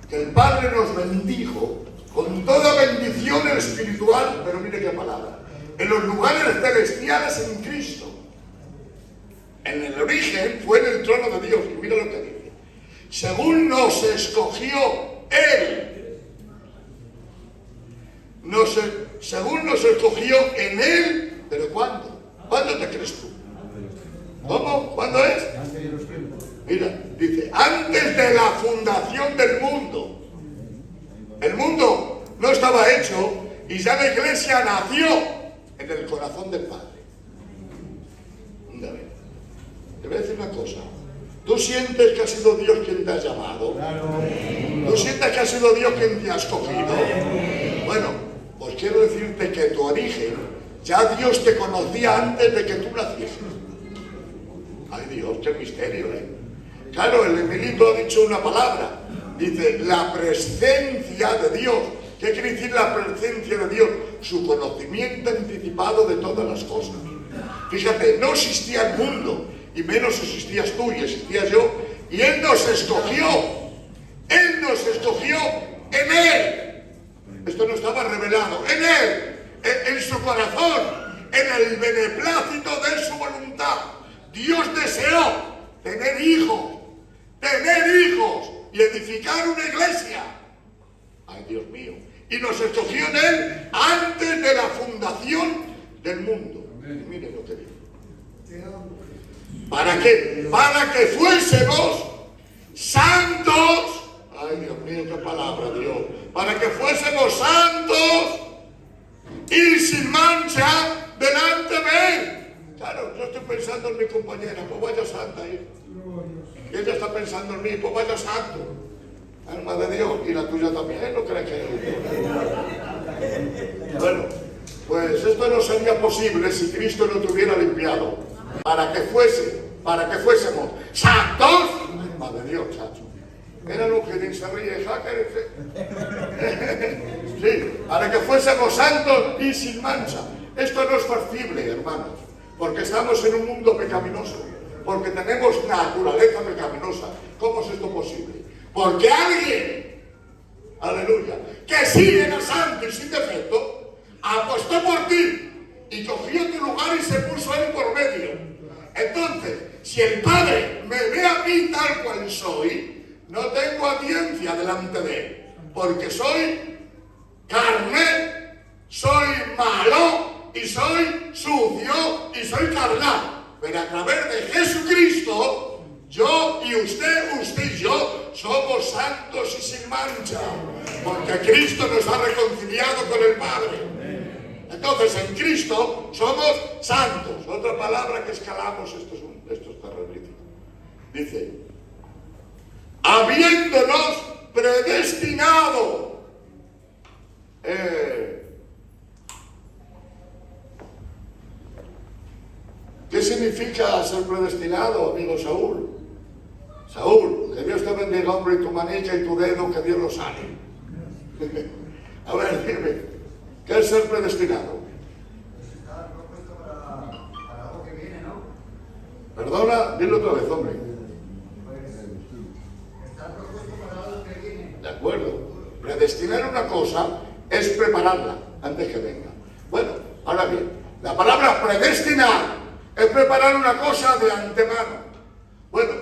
que el Padre nos bendijo con toda bendición espiritual, pero mire qué palabra, en los lugares celestiales en Cristo. En el origen fue en el trono de Dios, y mira lo que dice: según nos escogió Él, según nos escogió en Él, ¿pero cuándo? ¿Cuándo te crees tú? ¿Cómo? ¿Cuándo es? Mira, dice, antes de la fundación del mundo. El mundo no estaba hecho y ya la iglesia nació en el corazón del Padre. Te voy a decir una cosa. ¿Tú sientes que ha sido Dios quien te ha llamado? ¿Tú sientes que ha sido Dios quien te ha escogido? Bueno, pues quiero decirte que tu origen, ya Dios te conocía antes de que tú nacieses. Ay Dios, qué misterio, ¿eh? Claro, el Emilito ha dicho una palabra. Dice, la presencia de Dios. ¿Qué quiere decir la presencia de Dios? Su conocimiento anticipado de todas las cosas. Fíjate, no existía el mundo, y menos existías tú y existías yo, y Él nos escogió. Él nos escogió en Él. Esto no estaba revelado. En Él, en su corazón, en el beneplácito de su voluntad. Dios deseó tener hijos y edificar una iglesia. Ay, Dios mío. Y nos escogió en Él antes de la fundación del mundo. Y miren lo que dice. ¿Para qué? Para que fuésemos santos. Ay, Dios mío, qué palabra, Dios. Para que fuésemos santos y sin mancha delante de Él. Claro, yo estoy pensando en mi compañera, pues vaya santa ahí. Y ella está pensando en mí, pues vaya santo. Alma de Dios, y la tuya también, ¿no crees que? Bueno, pues esto no sería posible si Cristo no te hubiera limpiado. Para que fuésemos santos. Alma de Dios, chacho. Era lo que dice ríe, sí, para que fuésemos santos y sin mancha. Esto no es factible, hermanos, porque estamos en un mundo pecaminoso, porque tenemos naturaleza pecaminosa. ¿Cómo es esto posible? Porque alguien, aleluya, que sí era santo y sin defecto, apostó por ti y cogió tu lugar y se puso Él por medio. Entonces, si el Padre me ve a mí tal cual soy, no tengo audiencia delante de Él, porque soy carne, soy malo y soy sucio y soy carnal. Pero a través de Jesucristo, yo y usted y yo somos santos y sin mancha, porque Cristo nos ha reconciliado con el Padre. Entonces en Cristo somos santos. Otra palabra que escalamos estos terroríficos. Dice, habiéndonos predestinado. ¿Qué significa ser predestinado, amigo Saúl? Saúl, que Dios te bendiga, hombre, y tu manilla y tu dedo, que Dios lo sane. A ver, dime, ¿qué es ser predestinado? Está propuesto para algo que viene, ¿no? Perdona, dilo otra vez, hombre. Pues, está propuesto para algo que viene. De acuerdo. Predestinar una cosa es prepararla antes que venga. Bueno, ahora bien, la palabra predestinar es preparar una cosa de antemano. Bueno,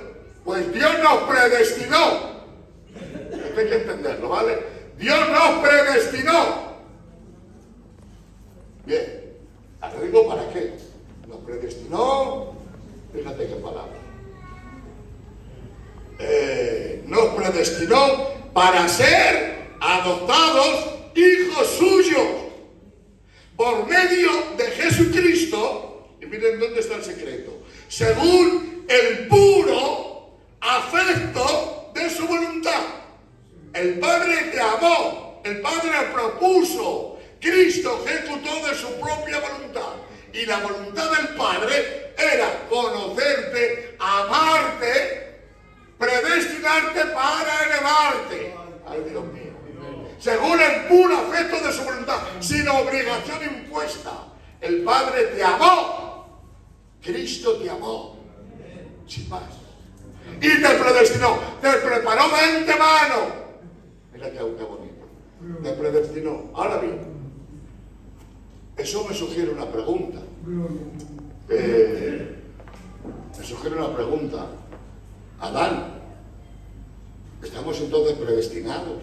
pues Dios nos predestinó. Esto hay que entenderlo, ¿vale? Dios nos predestinó. Bien, ahora digo para qué. Nos predestinó, fíjate qué palabra. Nos predestinó para ser adoptados hijos suyos por medio de Jesucristo. Y miren dónde está el secreto. Según el puro afecto de su voluntad. El Padre te amó, el Padre propuso, Cristo ejecutó de su propia voluntad. Y la voluntad del Padre era conocerte, amarte, predestinarte para elevarte. Ay, Dios mío. Según el puro afecto de su voluntad, sin obligación impuesta. El Padre te amó. Cristo te amó. Sin más. Y te predestinó, te preparó de antemano Mira qué bonito. Te predestinó. Ahora bien, eso me sugiere una pregunta. Adán, ¿estamos entonces predestinados?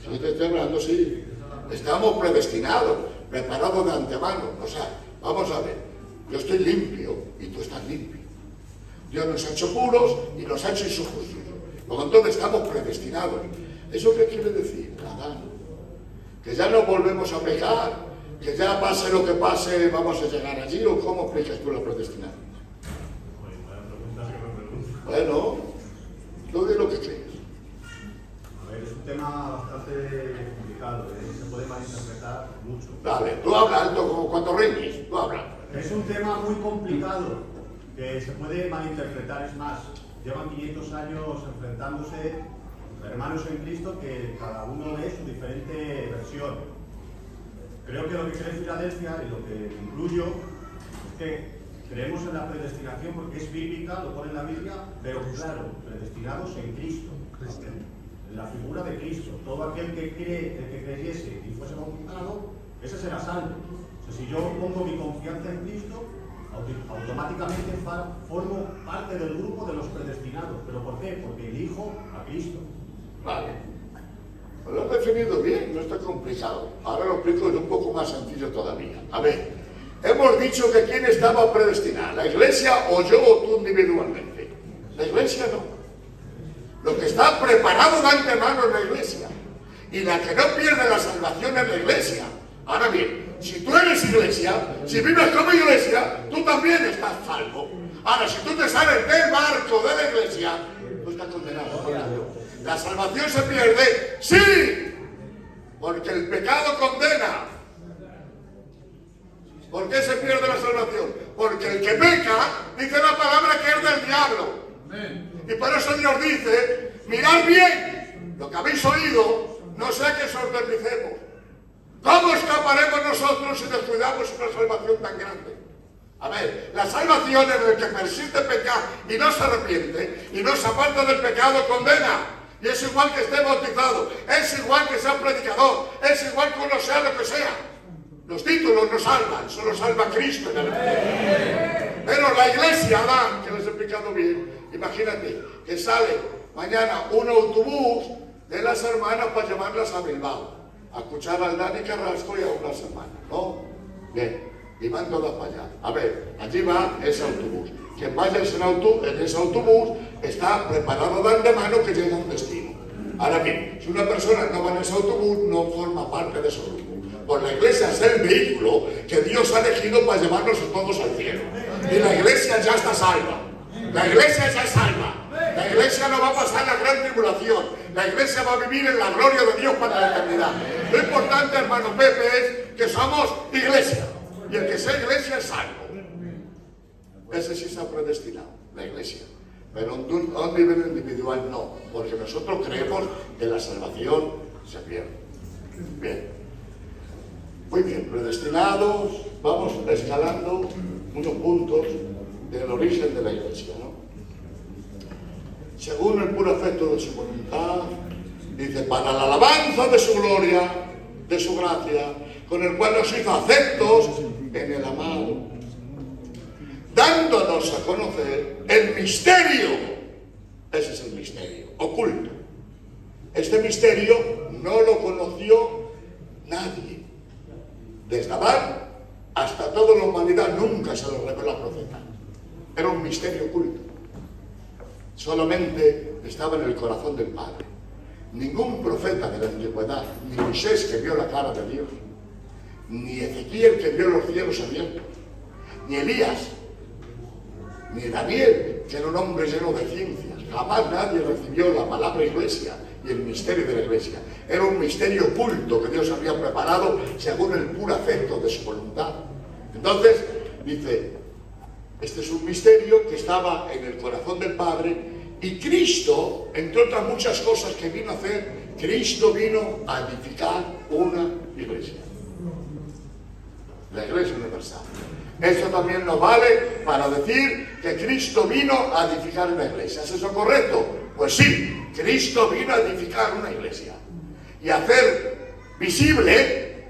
Si te estoy hablando, sí. Estamos predestinados, preparados de antemano. O sea, vamos a ver, yo estoy limpio y tú estás limpio. Dios nos ha hecho puros y nos ha hecho injustos. Por lo tanto, estamos predestinados. ¿Eso qué quiere decir, Adán? Que ya no volvemos a pecar, que ya pase lo que pase, vamos a llegar allí, ¿o cómo explicas tú la predestinación? Bueno, tú di lo que crees. A ver, es un tema bastante complicado, se puede malinterpretar mucho. Dale, tú habla alto como cuando reñes, tú habla. Es un tema muy complicado, que se puede malinterpretar, es más, llevan 500 años enfrentándose hermanos en Cristo que cada uno ve su diferente versión. Creo que lo que cree Filadelfia y lo que incluyo es que creemos en la predestinación porque es bíblica, lo pone en la Biblia, pero claro, predestinados en Cristo, en la figura de Cristo. Todo aquel que creyese y fuese bautizado, ese será salvo. O sea, si yo pongo mi confianza en Cristo, automáticamente formo parte del grupo de los predestinados. ¿Pero por qué? Porque elijo a Cristo. Vale. Lo has definido bien, no está complicado. Ahora lo explico, es un poco más sencillo todavía. A ver, hemos dicho que quién estaba predestinado, la iglesia o yo o tú individualmente. La iglesia no. Lo que está preparado de antemano es la iglesia. Y la que no pierde la salvación es la iglesia. Ahora bien, si tú eres iglesia, si vives como iglesia, tú también estás salvo. Ahora, si tú te sales del barco de la iglesia, tú estás condenado por Dios. La salvación se pierde, sí, porque el pecado condena. ¿Por qué se pierde la salvación? Porque el que peca, dice la palabra que es del diablo. Y por eso Dios dice, mirad bien lo que habéis oído, no sea que os enfermicemos. ¿Cómo escaparemos nosotros si descuidamos una salvación tan grande? A ver, la salvación es el que persiste en pecar y no se arrepiente y no se aparta del pecado, condena. Y es igual que esté bautizado, es igual que sea predicador, es igual que uno sea lo que sea. Los títulos no salvan, solo salva Cristo en el mundo. Pero la iglesia, Adán, que les he explicado bien, imagínate que sale mañana un autobús de las hermanas para llevarlas a Bilbao, a escuchar al Dani Carrasco y a unas hermanas, ¿no? Bien, y van todas para allá. A ver, allí va ese autobús. Quien vaya en ese autobús está preparado de antemano que llega a un destino. Ahora bien, si una persona no va en ese autobús, no forma parte de ese grupo. Pues la iglesia es el vehículo que Dios ha elegido para llevarnos a todos al cielo. Y la iglesia ya está salva. La iglesia ya es salva. La iglesia no va a pasar la gran tribulación. La iglesia va a vivir en la gloria de Dios para la eternidad. Lo importante, hermano Pepe, es que somos iglesia. Y el que sea iglesia es salvo. Ese sí se ha predestinado, la iglesia. Pero a un nivel individual no. Porque nosotros creemos que la salvación se pierde. Bien. Muy bien, predestinados. Vamos escalando unos puntos del origen de la iglesia, ¿no? Según el puro afecto de su voluntad, dice, para la alabanza de su gloria, de su gracia, con el cual nos hizo aceptos en el amado, dándonos a conocer el misterio. Ese es el misterio, oculto. Este misterio no lo conoció nadie. Desde Adán hasta toda la humanidad nunca se lo reveló al profeta. Era un misterio oculto. Solamente estaba en el corazón del Padre. Ningún profeta de la antigüedad, ni Moisés que vio la cara de Dios, ni Ezequiel que vio los cielos abiertos, ni Elías, ni Daniel, que era un hombre lleno de ciencias. Jamás nadie recibió la palabra iglesia y el misterio de la iglesia. Era un misterio oculto que Dios había preparado según el puro afecto de su voluntad. Entonces, dice, este es un misterio que estaba en el corazón del Padre, y Cristo, entre otras muchas cosas que vino a hacer, Cristo vino a edificar una iglesia. La iglesia universal. Eso también nos vale para decir que Cristo vino a edificar una iglesia. ¿Es eso correcto? Pues sí, Cristo vino a edificar una iglesia y a hacer visible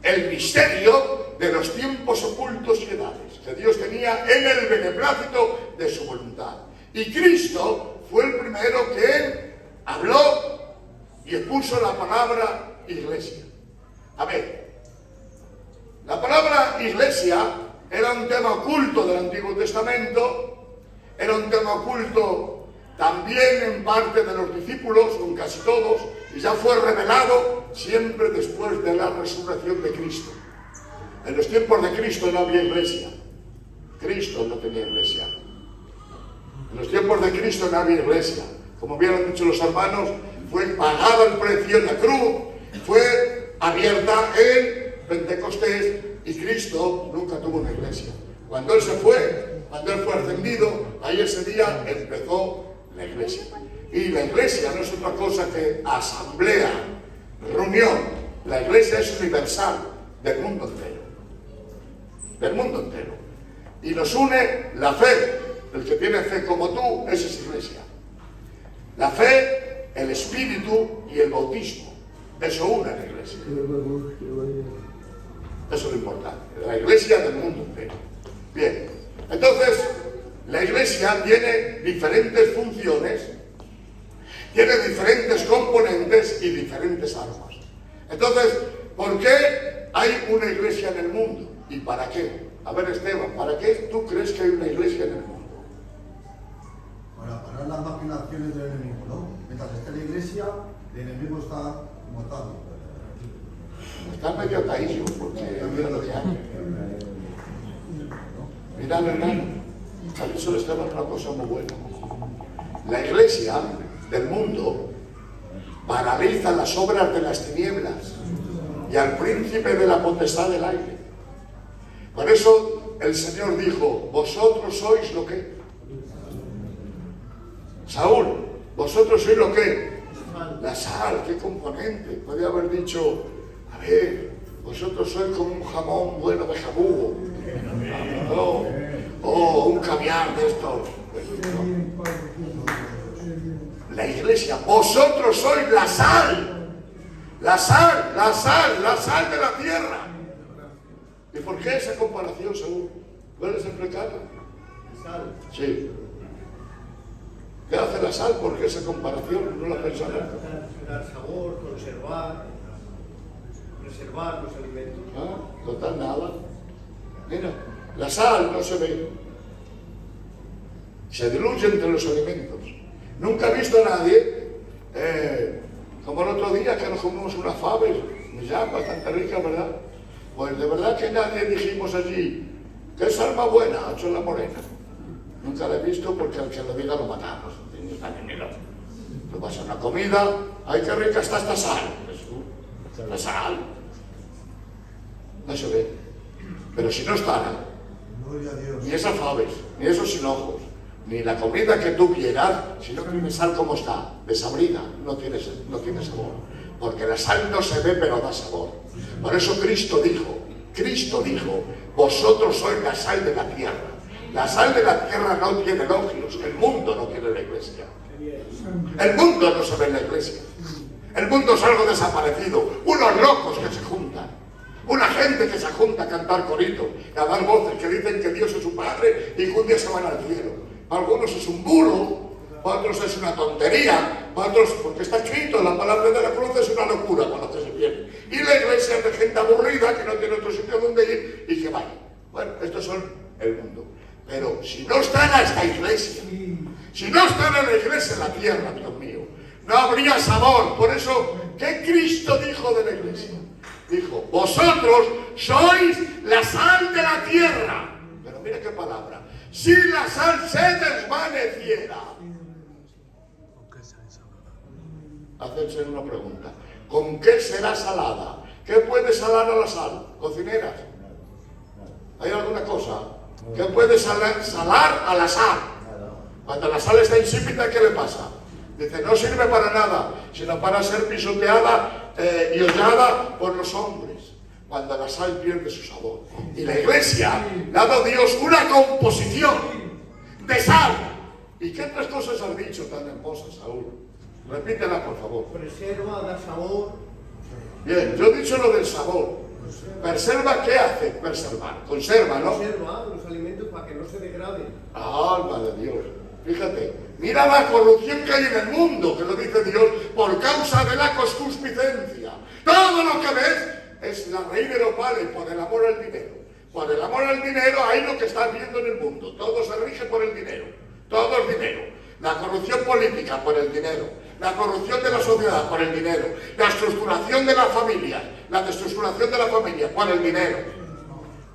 el misterio de los tiempos ocultos y edades que Dios tenía en el beneplácito de su voluntad. Y Cristo fue el primero que habló y puso la palabra iglesia. A ver, la palabra iglesia era un tema oculto del Antiguo Testamento, era un tema oculto también en parte de los discípulos, con casi todos, y ya fue revelado siempre después de la resurrección de Cristo. En los tiempos de Cristo no había iglesia. Cristo no tenía iglesia. En los tiempos de Cristo no había iglesia. Como hubieran dicho los hermanos, fue pagado el precio en la cruz, fue abierta en Pentecostés, y Cristo nunca tuvo una iglesia. Cuando Él se fue, cuando Él fue ascendido, ahí ese día empezó la iglesia. Y la iglesia no es otra cosa que asamblea, reunión. La iglesia es universal, del mundo entero. Del mundo entero. Y nos une la fe. El que tiene fe como tú, esa es iglesia. La fe, el espíritu y el bautismo. Eso une a la iglesia. Eso es lo importante. La iglesia del mundo entero. Bien, entonces la iglesia tiene diferentes funciones, tiene diferentes componentes y diferentes armas. Entonces, ¿por qué hay una iglesia en el mundo? ¿Y para qué? A ver, Esteban, ¿para qué tú crees que hay una iglesia en el mundo? Para parar las maquinaciones del enemigo, ¿no? Mientras esté la iglesia, el enemigo está como tal. Está medio ataído, porque mira lo que hay. Mira, hermano, ha dicho Esteban una cosa muy buena. La iglesia del mundo paraliza las obras de las tinieblas y al príncipe de la potestad del aire. Por eso el Señor dijo, vosotros sois lo que... Saúl, vosotros sois lo que... La sal, ¿qué componente? Podría haber dicho, a ver, vosotros sois como un jamón bueno de jabugo. O un caviar de estos. La iglesia, vosotros sois la sal. La sal, la sal, la sal de la tierra. ¿Y por qué esa comparación, Saúl? ¿Puedes explicarla? Sal. Sí. ¿Qué hace la sal? ¿Por qué esa comparación? No la pensaba. Dar sabor, conservar, preservar los alimentos. Ah, total nada. Mira, la sal no se ve. Se diluye entre los alimentos. Nunca he visto a nadie, como el otro día que nos comimos unas faves, ya bastante ricas, ¿verdad? Pues de verdad que nadie dijimos allí, ¿qué salma buena? Ha hecho la morena. Nunca la he visto porque al que lo diga lo matamos. Tú vas a una comida, ¡ay, qué rica está esta sal! La sal. No se ve. Pero si no está, Gloria a Dios. ni esas faves, ni esos hinojos, ni la comida que tú quieras, si no tiene sal como está, desabrida, no tiene sabor. Porque la sal no se ve, pero da sabor. Por eso Cristo dijo, vosotros sois la sal de la tierra. La sal de la tierra no tiene elogios, el mundo no tiene la iglesia. El mundo no se ve en la iglesia. El mundo es algo desaparecido, unos locos que se juntan, una gente que se junta a cantar coritos, a dar voces que dicen que Dios es su Padre y que un día se van al cielo. Para algunos es un bulo, para otros es una tontería, para otros, porque está escrito, la palabra de la cruz es una locura cuando se pierde. Y la iglesia es de gente aburrida que no tiene otro sitio donde ir y que vaya. Bueno, estos son el mundo. Pero si no están a esta iglesia, si no están en la iglesia en la tierra, Dios mío, no habría sabor. Por eso, ¿qué Cristo dijo de la iglesia? Dijo, vosotros sois la sal de la tierra. Pero mira qué palabra. Si la sal se desvaneciera. Hacense una pregunta. ¿Con qué será salada? ¿Qué puede salar a la sal? ¿Cocineras? ¿Hay alguna cosa? ¿Qué puede salar a la sal? Cuando la sal está insípida, ¿qué le pasa? Dice, no sirve para nada, sino para ser pisoteada y hollada por los hombres. Cuando la sal pierde su sabor. Y la iglesia le ha dado Dios una composición de sal. ¿Y qué otras cosas has dicho tan hermosas, Saúl? Repítela, por favor. Preserva, da sabor. Bien, yo he dicho lo del sabor. ¿Preserva qué hace? Preservar. Conserva, ¿no? Conserva los alimentos para que no se degraden. Alma de Dios. Fíjate, mira la corrupción que hay en el mundo, que lo dice Dios, por causa de la concupiscencia. Todo lo que ves es la raíz de los males, por el amor al dinero. Por el amor al dinero hay lo que estás viendo en el mundo. Todo se rige por el dinero. Todo es dinero. La corrupción política por el dinero. La corrupción de la sociedad por el dinero. La estructuración de la familia. La destructuración de la familia por el dinero.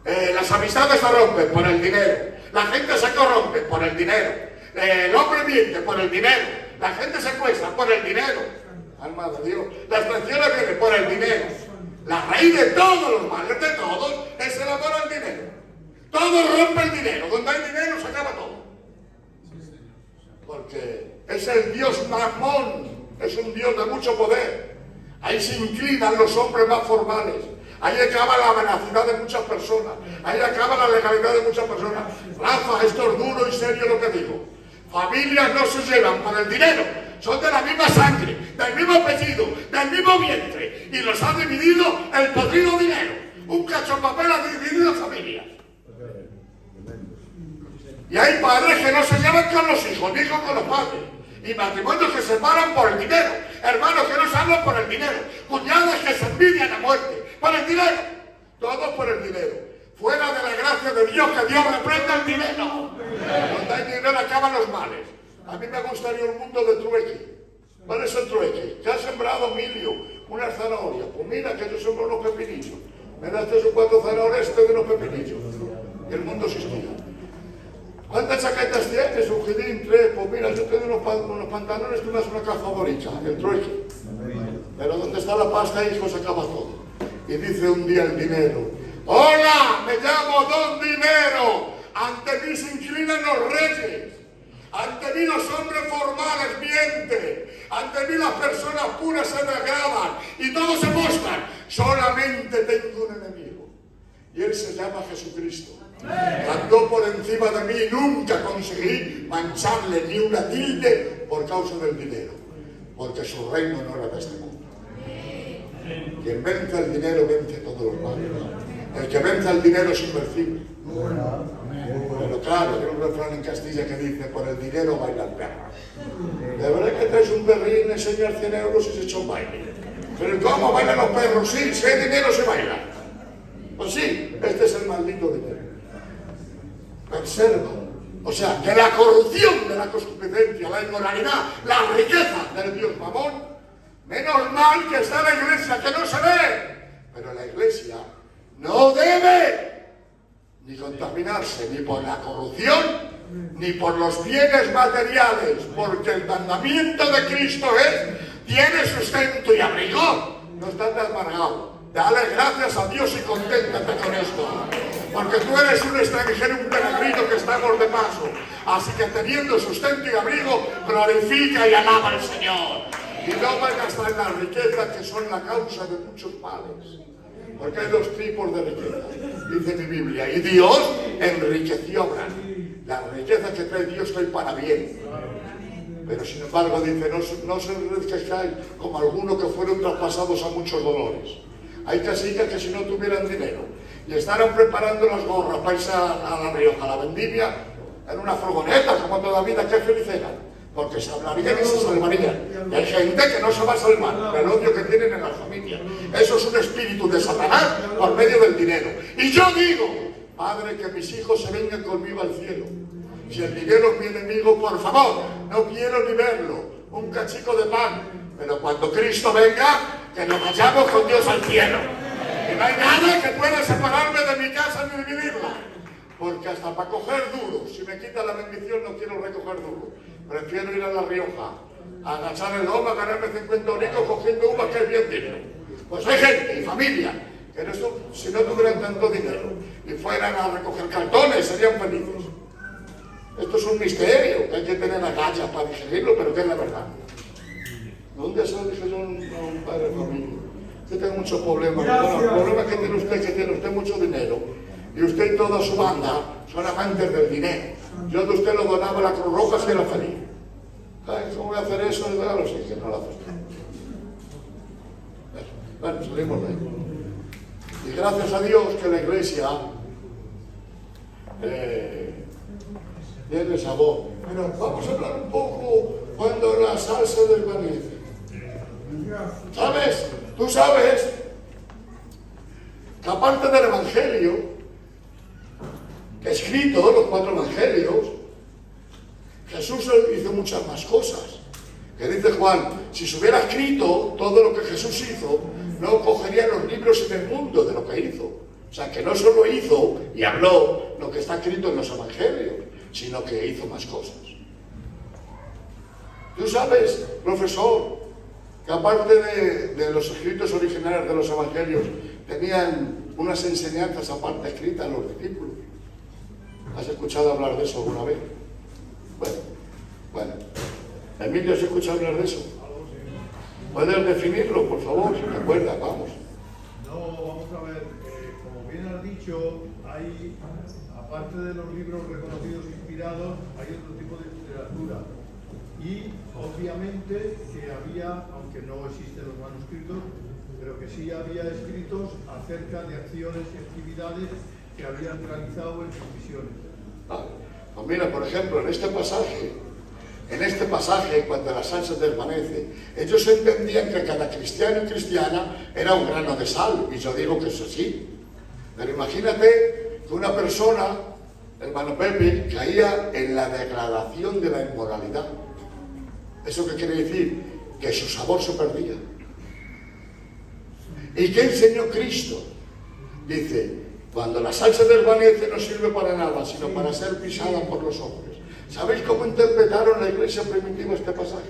Las amistades se rompen por el dinero. La gente se corrompe por el dinero. El hombre miente por el dinero. La gente se cuesta por el dinero. Alma de Dios. Las traiciones vienen por el dinero. La raíz de todos los males, de todos, es el amor al dinero. Todo rompe el dinero. Donde hay dinero se acaba todo. Porque es el Dios Mamón. Es un Dios de mucho poder. Ahí se inclinan los hombres más formales. Ahí acaba la veracidad de muchas personas. Ahí acaba la legalidad de muchas personas. Rafa, esto es duro y serio lo que digo. Familias no se llevan por el dinero. Son de la misma sangre, del mismo apellido, del mismo vientre. Y los ha dividido el podrido dinero. Un cacho de papel ha dividido familias. Y hay padres que no se llevan con los hijos, ni hijos con los padres. Y matrimonios que se separan por el dinero. Hermanos que no se hablan por el dinero. Cuñadas que se envidian a muerte. Por el dinero. Todos por el dinero. Fuera de la gracia de Dios, que Dios reprenda el dinero. Donde hay dinero acaban los males. A mí me gustaría un mundo de trueque. ¿Cuál es el trueque? ¿Qué ha sembrado Emilio? Una zanahoria. Pues mira que yo sembro unos pepinillos. Me das 3 o 4 zanahorias de unos pepinillos. Y el mundo existía. ¿Cuántas chaquetas tienes? Un jidín, 3. Pues mira, yo tengo unos pantalones que me hace una caja favorita. El trueque. Pero donde está la pasta, hijo, se acaba todo. Y dice un día el dinero: ¡Hola! Me llamo Don Dinero. Ante mí se inclinan los reyes. Ante mí los hombres formales mienten. Ante mí las personas puras se degradan. Y todos se mostran. Solamente tengo un enemigo. Y él se llama Jesucristo. Andó por encima de mí y nunca conseguí mancharle ni una tilde por causa del dinero. Porque su reino no era de este mundo. Quien vence el dinero vence todos los males. El que vence el dinero es invencible. Pero claro, hay un refrán en Castilla que dice: por el dinero baila el perro. De verdad que traes un perrín, enseñar 100 euros y se echa un baile. Pero ¿cómo bailan los perros? Sí, si hay dinero se baila. Pues sí, este es el maldito dinero. Observa. O sea, que la corrupción de la concupiscencia, la inmoralidad, la riqueza del Dios Mamón, menos mal que está la iglesia, que no se ve. Pero la iglesia no debe ni contaminarse ni por la corrupción, ni por los bienes materiales, porque el mandamiento de Cristo es: tiene sustento y abrigo, no estás amargado. Dale gracias a Dios y conténtate con esto. Porque tú eres un extranjero, un peregrino que estamos de paso. Así que teniendo sustento y abrigo, glorifica y alaba al Señor. Y no vayas a estar en la riqueza, que son la causa de muchos males. Porque hay 2 tipos de riqueza, dice mi Biblia. Y Dios enriqueció a Abraham. La riqueza que trae Dios trae para bien. Pero sin embargo dice: no se enriquezcáis como algunos que fueron traspasados a muchos dolores. Hay casillas que si no tuvieran dinero y estarán preparando las gorras para irse a La Rioja, a la vendimia, en una furgoneta, como toda vida, qué feliz eran. Porque se hablarían y se salvarían. Y hay gente que no se va a salvar por el odio que tienen en la familia. Eso es un espíritu de Satanás por medio del dinero. Y yo digo: Padre, que mis hijos se vengan conmigo al cielo. Si el dinero es mi enemigo, por favor, no quiero ni verlo. Un cachico de pan. Pero cuando Cristo venga, que nos vayamos con Dios al cielo. Que no hay nada que pueda separarme de mi casa ni dividirla. Porque hasta para coger duro, si me quita la bendición, no quiero recoger duro. Prefiero ir a La Rioja, a agachar el lomo, a ganarme 50 euros cogiendo uvas, que es bien dinero. Pues hay gente y familia que en esto, si no tuvieran tanto dinero y fueran a recoger cartones, serían felices. Esto es un misterio que hay que tener agallas para digerirlo, pero que es la verdad. ¿Dónde se lo dije yo a un padre de familia? Yo tengo muchos problemas. Bueno, el problema que tiene usted es que tiene usted mucho dinero y usted y toda su banda son amantes del dinero. Yo de usted lo donaba a la Cruz Roja si era feliz. Ay, ¿cómo voy a hacer eso? Claro, sí, que no lo hace usted. Bueno, salimos de ahí. Y gracias a Dios que la Iglesia tiene sabor. Pero vamos a hablar un poco cuando la sal se desvanece. ¿Sabes? Tú sabes que aparte del Evangelio, que escrito los 4 Evangelios, Jesús hizo muchas más cosas. Que dice Juan, si se hubiera escrito todo lo que Jesús hizo, no cogerían los libros en el mundo de lo que hizo. O sea, que no solo hizo y habló lo que está escrito en los Evangelios, sino que hizo más cosas. Tú sabes, profesor, que aparte de los escritos originales de los Evangelios, tenían unas enseñanzas aparte escritas a los discípulos. ¿Has escuchado hablar de eso alguna vez? Bueno. Emilio, ¿has escuchado hablar de eso? ¿Puedes definirlo, por favor, si te acuerdas? Vamos. No, vamos a ver, como bien has dicho, hay, aparte de los libros reconocidos e inspirados, hay otro tipo de literatura. Y obviamente que había, aunque no existen los manuscritos, pero que sí había escritos acerca de acciones y actividades que habían realizado en sus misiones. Pues mira, por ejemplo, en este pasaje, cuando la sal se desvanece, ellos entendían que cada cristiano y cristiana era un grano de sal, y yo digo que eso sí. Pero imagínate que una persona, hermano Pepe, caía en la degradación de la inmoralidad. ¿Eso qué quiere decir? Que su sabor se perdía. ¿Y qué enseñó Cristo? Dice, cuando la sal se desvanece no sirve para nada, sino para ser pisada por los hombres. ¿Sabéis cómo interpretaron la iglesia primitiva este pasaje?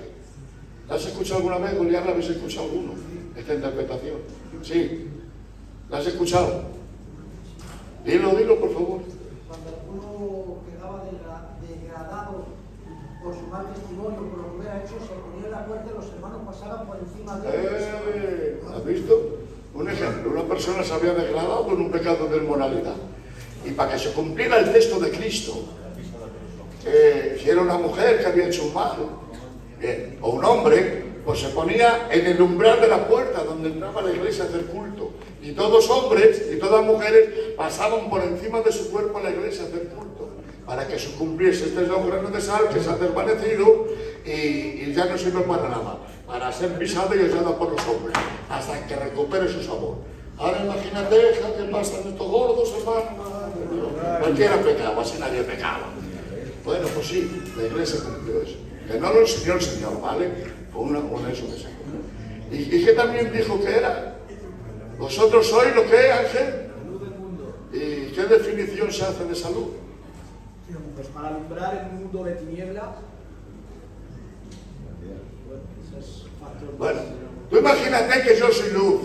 ¿La has escuchado alguna vez, Julián? ¿La habéis escuchado alguno? Esta interpretación. Sí. ¿La has escuchado? Dilo, por favor. Cuando alguno quedaba degradado por su mal testimonio, por lo que hubiera hecho, se ponía en la puerta y los hermanos pasaban por encima de él. ¿Has visto? Un ejemplo, una persona se había degradado en un pecado de inmoralidad. Y para que se cumpliera el texto de Cristo, si era una mujer que había hecho un mal, bien, o un hombre, pues se ponía en el umbral de la puerta donde entraba la iglesia a hacer culto. Y todos hombres y todas mujeres pasaban por encima de su cuerpo a la iglesia a hacer culto, para que se cumpliese este grano de sal que se ha desvanecido y ya no sirve para nada, para ser pisado y hollado por los hombres, hasta que recupere su sabor. Ahora imagínate que pasan estos gordos, hermano. Cualquiera pecaba, así nadie pecaba. Bueno, pues sí, la iglesia cumplió eso. Que no lo enseñó el Señor, ¿vale? Fue eso que se cumplió. ¿Y qué también dijo que era? ¿Vosotros sois lo que es, Ángel? Luz del mundo. ¿Y qué definición se hace de salud? Pues para alumbrar en un mundo de tinieblas. Bueno, tú imagínate que yo soy luz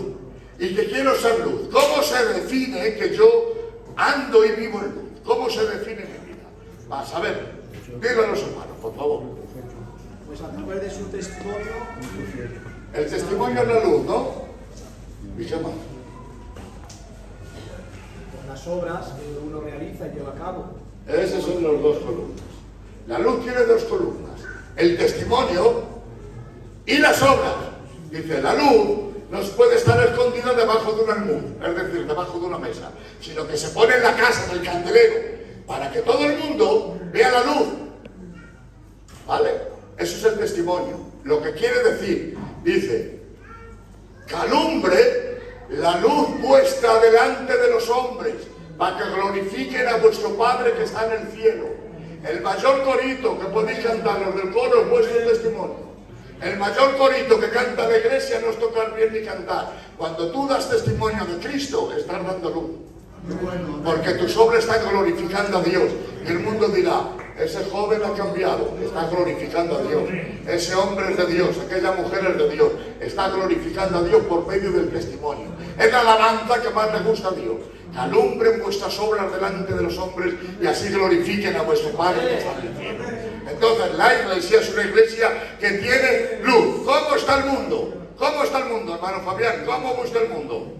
y que quiero ser luz. ¿Cómo se define que yo ando y vivo en luz? ¿Cómo se define mi vida? Vas a ver, dilo a los hermanos, por favor. Pues a través de su testimonio. El testimonio es la luz, ¿no? ¿Y qué más? Con las obras que uno realiza y lleva a cabo. Esas son las 2 columnas. La luz tiene 2 columnas. El testimonio y las obras. Dice, la luz no puede estar escondida debajo de un almud, es decir, debajo de una mesa, sino que se pone en la casa, en el candelero, para que todo el mundo vea la luz. ¿Vale? Eso es el testimonio. Lo que quiere decir, dice, que alumbre la luz puesta delante de los hombres, para que glorifiquen a vuestro Padre que está en el cielo. El mayor corito que podéis cantar los del coro es vuestro testimonio. El mayor corito que canta la iglesia no es tocar bien ni cantar. Cuando tú das testimonio de Cristo, estás dando luz. Porque tus obras están glorificando a Dios. Y el mundo dirá, ese joven ha cambiado, está glorificando a Dios. Ese hombre es de Dios, aquella mujer es de Dios. Está glorificando a Dios por medio del testimonio. Es la alabanza que más le gusta a Dios. Que alumbren vuestras obras delante de los hombres y así glorifiquen a vuestro Padre que está en el cielo. Entonces la iglesia es una iglesia que tiene luz. ¿Cómo está el mundo? ¿Cómo está el mundo, hermano Fabián? ¿Cómo está el mundo?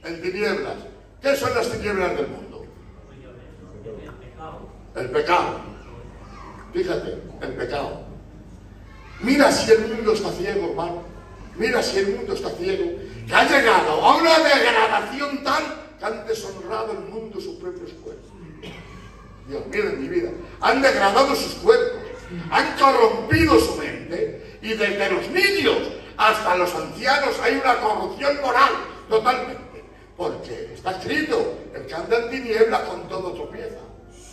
En tinieblas. ¿Qué son las tinieblas del mundo? El pecado. Fíjate, el pecado. Mira si el mundo está ciego, hermano. Mira si el mundo está ciego, que ha llegado a una degradación tal que han deshonrado el mundo sus propios cuerpos. Dios, miren mi vida. Han degradado sus cuerpos, han corrompido su mente, y desde los niños hasta los ancianos hay una corrupción moral totalmente. Porque está escrito, el que anda en tinieblas con todo tropieza.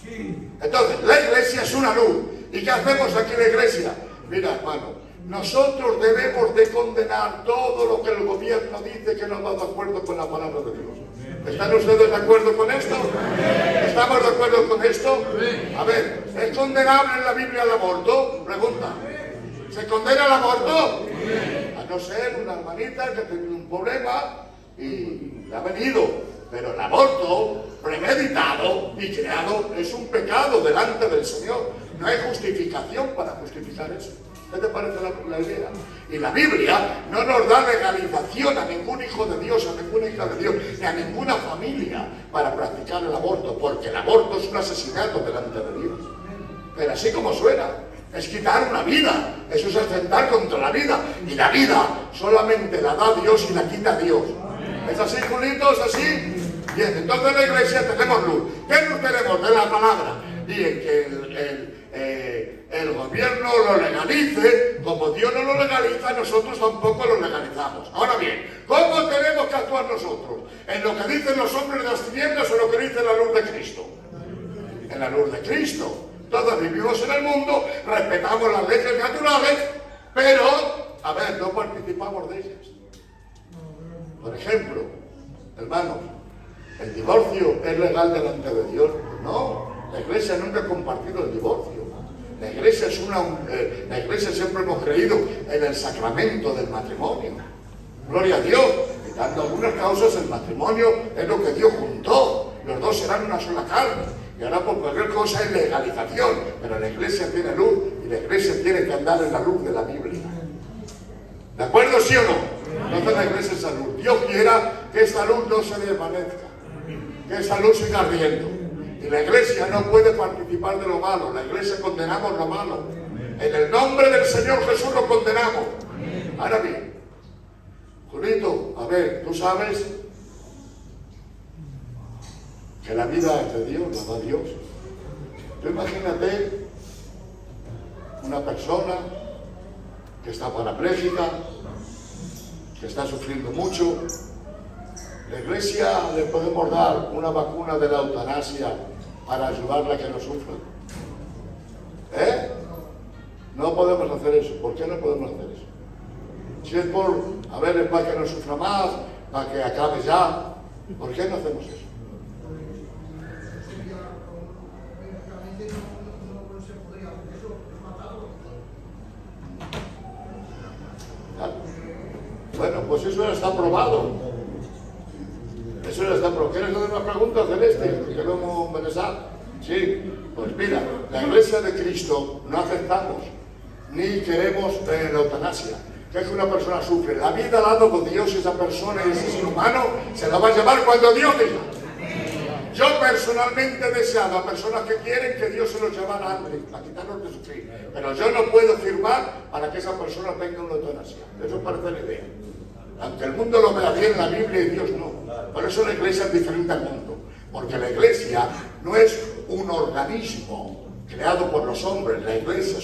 Entonces, la iglesia es una luz. ¿Y qué hacemos aquí en la iglesia? Mira, hermano, nosotros debemos de condenar todo lo que el gobierno dice que no va de acuerdo con la palabra de Dios. ¿Están ustedes de acuerdo con esto? ¿Estamos de acuerdo con esto? A ver, ¿es condenable en la Biblia el aborto? Pregunta. ¿Se condena el aborto? A no ser una hermanita que ha tenido un problema y le ha venido. Pero el aborto premeditado y creado es un pecado delante del Señor. No hay justificación para justificar eso. ¿Qué te parece la idea? Y la Biblia no nos da legalización a ningún hijo de Dios, a ninguna hija de Dios, ni a ninguna familia para practicar el aborto, porque el aborto es un asesinato delante de Dios. Pero así como suena, es quitar una vida, eso es atentar contra la vida, y la vida solamente la da Dios y la quita Dios. ¿Es así, Julito? ¿Es así? Bien, entonces en la iglesia tenemos luz. ¿Qué luz tenemos? De la palabra. Y en que el gobierno lo legalice, como Dios no lo legaliza, nosotros tampoco lo legalizamos. Ahora bien, ¿cómo tenemos que actuar nosotros? ¿En lo que dicen los hombres de las tinieblas o en lo que dice la luz de Cristo? En la luz de Cristo. Todos vivimos en el mundo, respetamos las leyes naturales, pero, a ver, no participamos de ellas. Por ejemplo, hermanos, ¿el divorcio es legal delante de Dios? Pues no, la iglesia nunca ha compartido el divorcio. La iglesia siempre hemos creído en el sacramento del matrimonio. Gloria a Dios. Quitando algunas causas, el matrimonio es lo que Dios juntó. Los dos serán una sola carne. Y ahora por cualquier cosa es legalización. Pero la iglesia tiene luz y la iglesia tiene que andar en la luz de la Biblia. ¿De acuerdo, sí o no? Entonces la iglesia es esa luz. Dios quiera que esta luz no se desvanezca, que esa luz siga ardiendo. Y la iglesia no puede participar de lo malo. La iglesia condenamos lo malo. En el nombre del Señor Jesús lo condenamos. Ahora bien, Julito, a ver, tú sabes que la vida es de Dios, la da Dios. Tú imagínate una persona que está parapléjica, que está sufriendo mucho. La iglesia le podemos dar una vacuna de la eutanasia para ayudarla a que no sufra. No podemos hacer eso. ¿Por qué no podemos hacer eso? Si es por, a ver, es para que no sufra más, para que acabe ya. ¿Por qué no hacemos eso? Bueno, pues eso ya está aprobado. Eso ya está aprobado. ¿Quieres hacer una pregunta, Celeste? Que no hemos empezado. Sí, pues mira, la iglesia de Cristo no aceptamos ni queremos la eutanasia. Que es que una persona sufre. La vida la ha dado Dios y esa persona y ese ser humano se la va a llevar cuando Dios diga. Yo personalmente he deseado a personas que quieren que Dios se los llevara antes, para quitarnos de sufrir. Pero yo no puedo firmar para que esa persona tenga una eutanasia. Eso parece la idea. Aunque el mundo lo vea bien, la Biblia y Dios no. Por eso la iglesia es diferente al mundo. Porque la iglesia no es un organismo creado por los hombres. La iglesia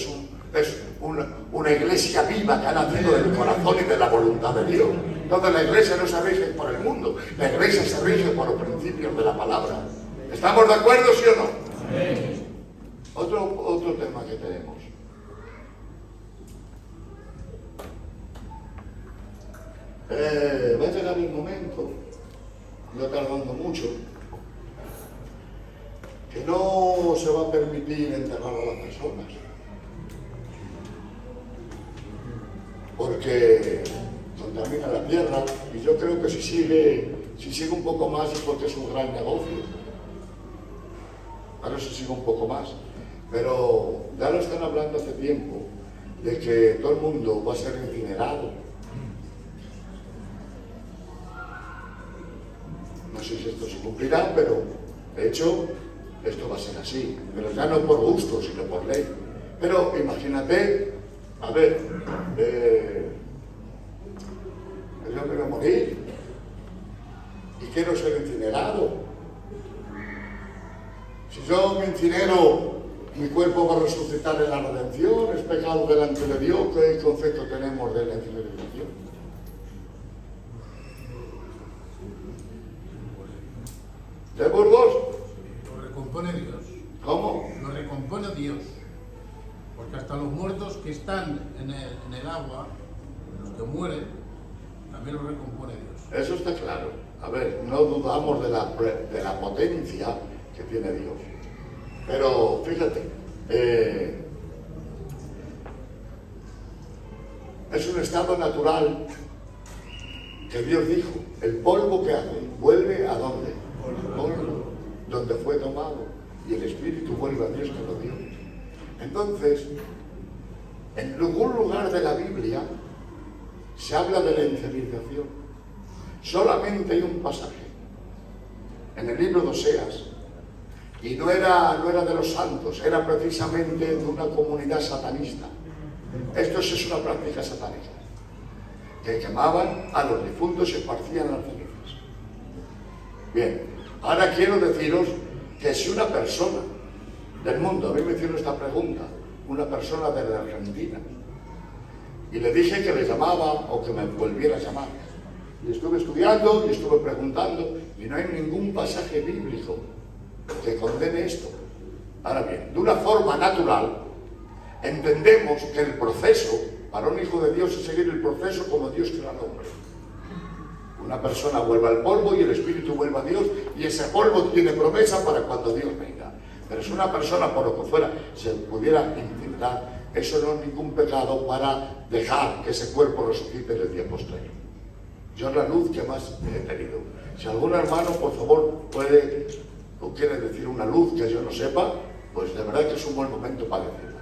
es una iglesia viva que ha nacido del corazón y de la voluntad de Dios. Entonces la iglesia no se rige por el mundo, la iglesia se rige por los principios de la palabra. ¿Estamos de acuerdo, sí o no? Otro tema que tenemos. Va a llegar el momento, no tardando mucho, que no se va a permitir enterrar a las personas. Porque contamina la tierra y yo creo que si sigue un poco más es porque es un gran negocio. Ahora si sigue un poco más. Pero ya lo están hablando hace tiempo de que todo el mundo va a ser incinerado. No sé si esto se cumplirá, pero de hecho esto va a ser así, pero ya no por gusto, sino por ley. Pero imagínate, a ver, yo me voy a morir y quiero ser incinerado. Si yo me incinero, mi cuerpo va a resucitar en la redención, es pecado delante de Dios. ¿Qué concepto tenemos de la incineración? ¿De Burgos? Lo recompone Dios. ¿Cómo? Lo recompone Dios. Porque hasta los muertos que están en el agua, los que mueren, también lo recompone Dios. Eso está claro. A ver, no dudamos de la potencia que tiene Dios. Pero fíjate, es un estado natural que Dios dijo, el polvo que hace, vuelve a dónde? Polvo, donde fue tomado, y el espíritu vuelve a Dios que lo dio. Entonces, en ningún lugar de la Biblia se habla de la incineración. Solamente hay un pasaje en el libro de Oseas, y no era de los santos, era precisamente de una comunidad satanista. Esto es una práctica satánica, que quemaban a los difuntos y esparcían las cenizas. Bien, ahora quiero deciros que si una persona del mundo, a mí me hicieron esta pregunta, una persona de la Argentina, y le dije que le llamaba o que me volviera a llamar. Y estuve estudiando y estuve preguntando, y no hay ningún pasaje bíblico que condene esto. Ahora bien, de una forma natural, entendemos que el proceso para un hijo de Dios es seguir el proceso como Dios creó al hombre. Una persona vuelve al polvo y el espíritu vuelve a Dios, y ese polvo tiene promesa para cuando Dios venga. Pero si una persona, por lo que fuera, se pudiera incinerar, eso no es ningún pecado para dejar que ese cuerpo resucite en el día posterior. Yo es la luz que más he tenido. Si algún hermano, por favor, puede o quiere decir una luz que yo no sepa, pues de verdad que es un buen momento para decirla,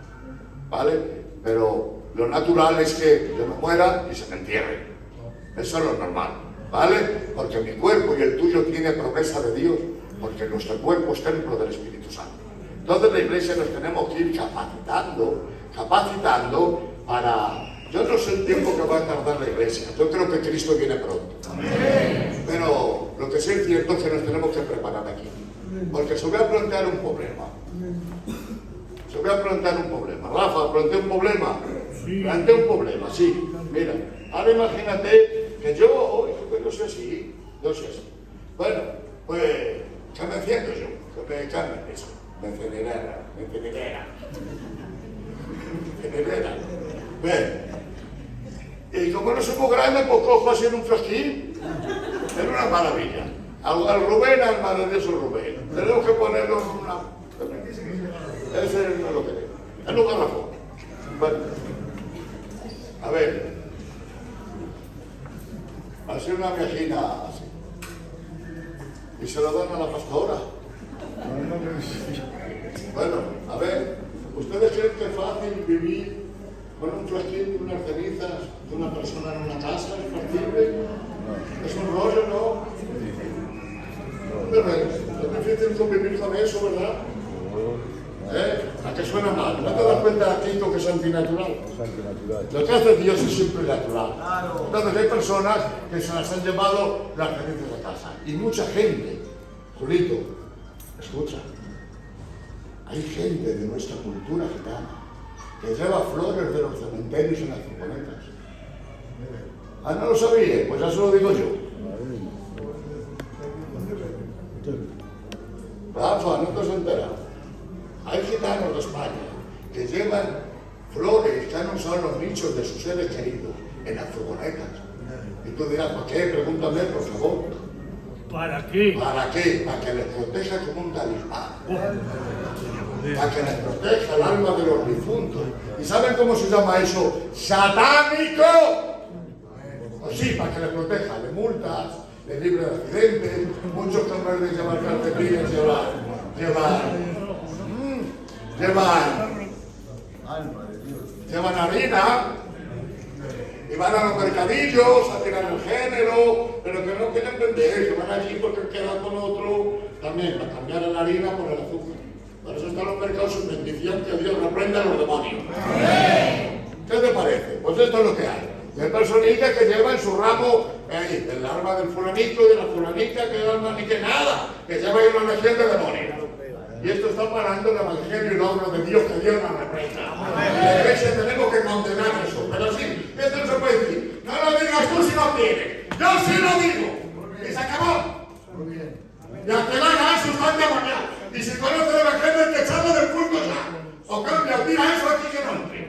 ¿vale? Pero lo natural es que yo me muera y se me entierre. Eso es lo normal, ¿vale? Porque mi cuerpo y el tuyo tiene promesa de Dios, porque nuestro cuerpo es templo del Espíritu Santo. Entonces la iglesia nos tenemos que ir capacitando para... Yo no sé el tiempo que va a tardar la iglesia, yo creo que Cristo viene pronto. Amén. Pero lo que sí es cierto es que nos tenemos que preparar aquí, porque se voy a plantear un problema. Rafa, plantea un problema. Sí. Plantea un problema, sí. Mira, ahora imagínate que yo soy así. Bueno, pues, ¿qué me enciendo yo? Que me cambien eso. Me encenderá. Bien. Y como no somos grandes, pues cojo así en un frasquín. Es una maravilla. Al Rubén, al Madre Dios, el Rubén. Tenemos que ponerlo en una... Ese no lo queremos. Es un garrafón. Bueno. A ver. Así una viejina así. Y se lo dan a la pastora. Bueno, a ver. ¿Ustedes creen que es fácil vivir con un frasquín de unas cenizas de una persona en una casa? ¿Es factible? Es un rollo, ¿no? Es difícil convivir con eso, ¿verdad? ¿A qué suena mal? ¿No te das cuenta, Tito, que es antinatural? Lo que hace Dios es siempre natural. Entonces hay personas que se las han llevado las cenizas de casa. Y mucha gente, Julito, escucha, hay gente de nuestra cultura gitana que lleva flores de los cementerios en las furgonetas. Ah, ¿no lo sabía? Pues ya se lo digo yo. Rafa, ¿no te has enterado? Hay gitanos de España que llevan flores que han usado los nichos de sus seres queridos en las furgonetas. Y tú dirás, ¿por qué? Pregúntame, por favor. ¿Para qué? ¿Para qué? Para que les proteja como un talismán. Para que les proteja el alma de los difuntos. ¿Y saben cómo se llama eso? ¡Satánico! Pues sí, para que les proteja de multas, de libre de accidentes. Muchos que en vez de llevar calcetines llevan harina y van a los mercadillos a tirar el género, pero que no quieren vender, que van allí porque quedan con otro también, para cambiar la harina por el azúcar. Por eso están los mercados en bendición, que Dios reprenda a los demonios. ¿Qué te parece? Pues esto es lo que hay. Y hay personitas que llevan en su ramo el arma del fulanito y de la fulanita, que no ni que nada, que lleva ahí una legión de demonios. Y esto está parando el evangelio y la obra de Dios, que Dios nos reprenda. La iglesia tenemos que condenar eso. Pero sí, esto no se puede decir. No lo digas tú si no quieres. Yo sí lo digo. Y se acabó. Muy bien. Y al que la haga eso está endemoniado. Y si conoce el evangelio hay que echarlo del culto ya. O cambia, tira eso aquí que no entre.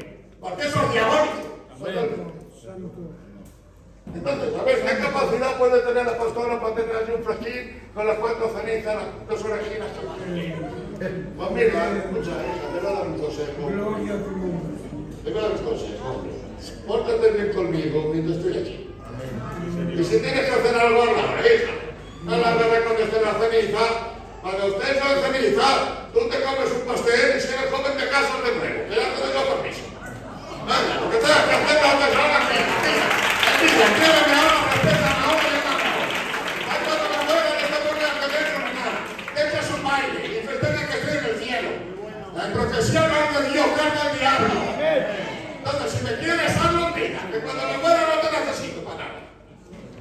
Porque eso es diabólico. Entonces, a ver, ¿qué capacidad puede tener la pastora para tener allí un fresquín con las 4 cenizas, las 2 orejinas que más? Pues mira, escucha, hija, te voy a dar un consejo. Te voy a dar un consejo. Pórtate bien conmigo mientras estoy aquí. Y si tienes que hacer algo, habla, hija. No la bebé cuando esté la ceniza. Cuando ustedes no hay ceniza, tú te comes un pastel y si no comen te casas de nuevo. Que ya te doy permiso. Venga, lo que tengas que hacer, la otra ahora aquí. Mira, quédame ahora, respeta ahora y acá. Hay cuando me mueran, no te voy a tener ni nada. Echa su baile y festeja que estoy en el cielo. La profesión no es de Dios, que es del diablo. Entonces, si me quieres, hazlo, mira, que cuando me muera no te necesito para nada.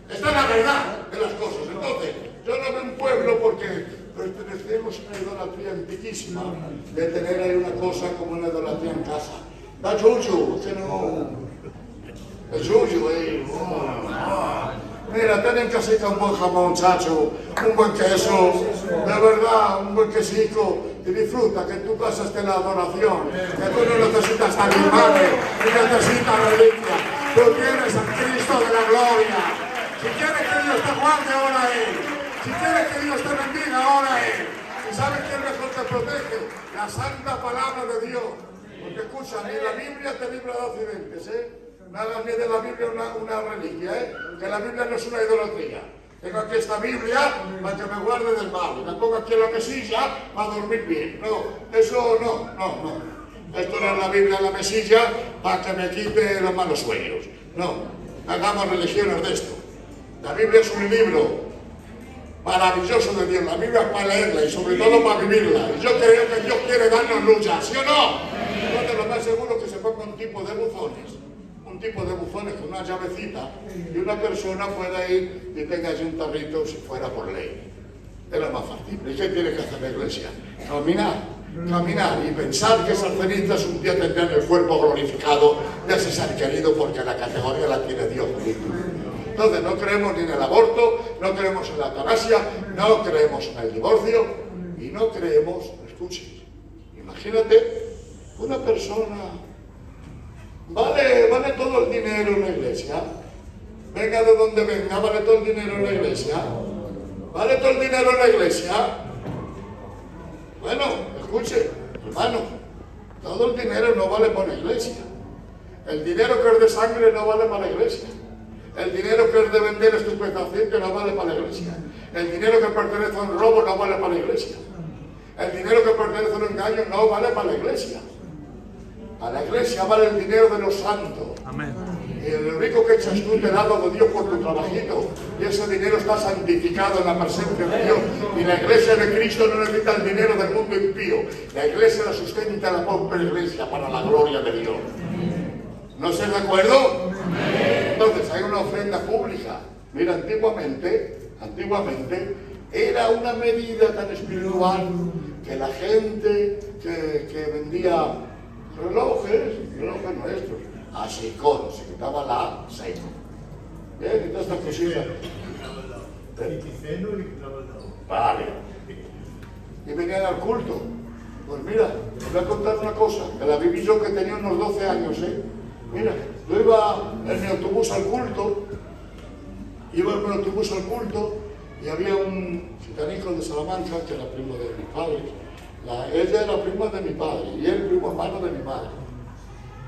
Esta es la verdad de las cosas. Entonces, yo no veo un pueblo porque pertenecemos a una idolatría antiquísima de tener ahí una cosa como una idolatría en casa. Da chuchu, que no... El suyo, Mira, ten en casita un buen jamón, chacho, un buen queso, de verdad, un buen quesico, y disfruta que en tu casa esté la adoración, que tú no necesitas talismanes, ni necesitas reliquia, tú tienes al Cristo de la gloria. Si quieres que Dios te guarde, ora a Él. Si quieres que Dios te bendiga, ora a Él. ¿Y sabes quién mejor te protege? La santa palabra de Dios. Porque escucha, ni la Biblia te libra de accidentes, No hagas ni de la Biblia una reliquia, que la Biblia no es una idolatría. Tengo aquí esta Biblia para que me guarde del mal. Y la pongo aquí en la mesilla para dormir bien. No, eso no. Esto no es la Biblia en la mesilla para que me quite los malos sueños. No, hagamos religiones de esto. La Biblia es un libro maravilloso de Dios. La Biblia es para leerla y sobre todo para vivirla. Y yo creo que Dios quiere darnos lucha, ¿sí o no? Entonces lo más seguro es que se ponga un tipo de buzones. Un tipo de buzones con una llavecita y una persona pueda ir y tenga allí un tarrito si fuera por ley. Es lo más factible. ¿Y qué tiene que hacer la iglesia? Caminar y pensar que esas cenizas un día tendrán el cuerpo glorificado de ese ser querido, porque la categoría la tiene Dios mismo. Entonces no creemos ni en el aborto, no creemos en la eutanasia, no creemos en el divorcio y no creemos, escuchen, imagínate una persona. ¿Vale todo el dinero en la iglesia? Venga de donde venga, ¿vale todo el dinero en la iglesia? ¿Vale todo el dinero en la iglesia? Bueno, escuche, hermano, todo el dinero no vale para la iglesia. El dinero que es de sangre no vale para la iglesia. El dinero que es de vender estupefacientes no vale para la iglesia. El dinero que pertenece a un robo no vale para la iglesia. El dinero que pertenece a un engaño no vale para la iglesia. A la iglesia vale el dinero de los santos. Amén. Y el rico que echas tú te dado de Dios por tu trabajito. Y ese dinero está santificado en la presencia de Dios. Y la iglesia de Cristo no necesita el dinero del mundo impío. La iglesia la sustenta la propia iglesia para la gloria de Dios. ¿No estáis de acuerdo? Entonces hay una ofrenda pública. Mira, antiguamente era una medida tan espiritual que la gente que vendía relojes nuestros, a Seicón, se quitaba la Seicón. Bien, y todas estas cositas. Vale. Y venían al culto. Pues mira, os voy a contar una cosa, que la viví yo, que tenía unos 12 años, Mira, yo iba en mi autobús al culto, y había un gitanico de Salamanca, que era primo de mis padres. Ella era prima de mi padre y él primo hermano de mi madre.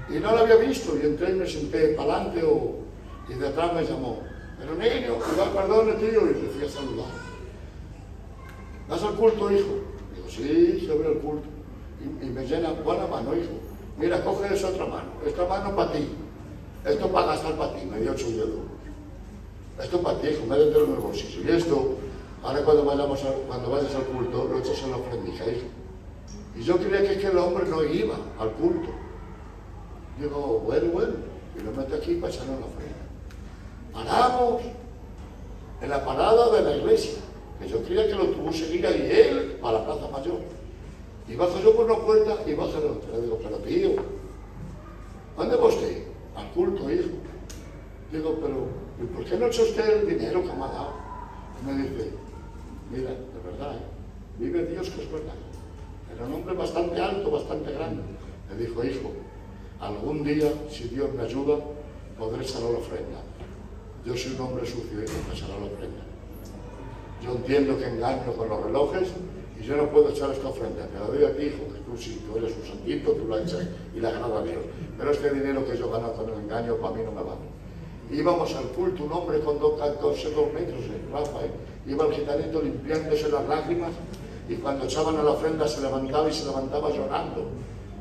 Y no la había visto y entré y me senté para adelante y detrás me llamó. Pero niño, perdón, tío, y le fui a saludar. ¿Vas al culto, hijo? Digo, sí, se ve el culto. Y me llena, buena mano, hijo. Mira, coge esa otra mano. Esta mano para ti. Esto para gastar para ti, me dio 8 euros. Esto para ti, hijo, métetelo en el bolsillo. Y esto Ahora cuando vayas al culto, lo echas en la ofrendija, hijo. Y yo creía que el hombre no iba al culto. Digo, bueno, y lo meto aquí para echarle la ofrenda. Paramos en la parada de la iglesia, que yo creía que lo tuvo seguir ahí él para la Plaza Mayor. Y bajo yo por una puerta y baja la otra. Le digo, pero tío, ¿dónde va usted? Al culto, hijo. Digo, pero ¿y por qué no echa usted el dinero que me ha dado? Y me dice, mira, de verdad, vive Dios que es verdad. Era un hombre bastante alto, bastante grande. Me dijo, hijo, algún día, si Dios me ayuda, podré echar la ofrenda. Yo soy un hombre sucio y no echaré la ofrenda. Yo entiendo que engaño con los relojes y yo no puedo echar esta ofrenda. Te la doy a ti, hijo, que tú sí, tú eres un santito, tú la echas y la agrada a Dios. Pero este dinero que yo gano con el engaño, para mí no me vale. Íbamos al culto, un hombre con 2 metros, Rafa, iba el gitanito limpiándose las lágrimas y cuando echaban a la ofrenda se levantaba y se levantaba llorando,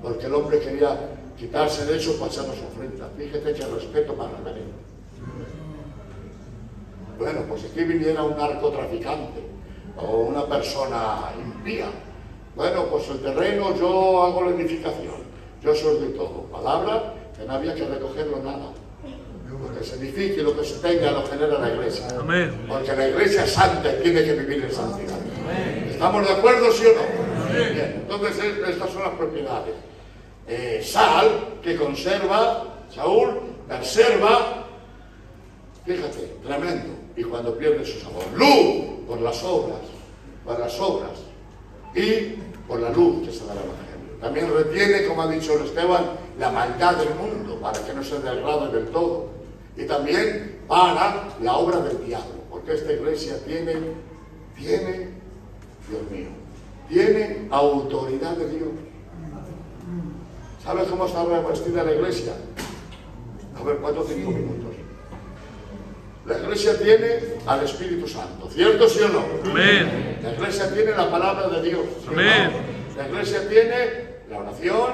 porque el hombre quería quitarse de eso para echar su ofrenda. Fíjate que respeto para el veneno. Bueno, pues aquí viniera un narcotraficante o una persona impía. Bueno, pues el terreno yo hago la edificación, yo soy de todo. Palabra, que no había que recogerlo nada. Lo que se edifique, lo que se tenga, lo genera la iglesia. Amén. Porque la iglesia es santa y tiene que vivir en santidad. ¿Estamos de acuerdo, sí o no? Bien, entonces estas son las propiedades. Sal, que conserva, Saúl, preserva, fíjate, tremendo. Y cuando pierde su sabor. Luz, por las obras, y por la luz que se da al Evangelio. También retiene, como ha dicho el Esteban, la maldad del mundo, para que no se degrade del todo. Y también para la obra del diablo, porque esta iglesia tiene, Dios mío, tiene autoridad de Dios. ¿Sabes cómo está revestida la iglesia? A ver, 4 o 5 minutos. La iglesia tiene al Espíritu Santo, ¿cierto, sí o no? Amén. La iglesia tiene la palabra de Dios, ¿sí o no? Amén. La iglesia tiene la oración,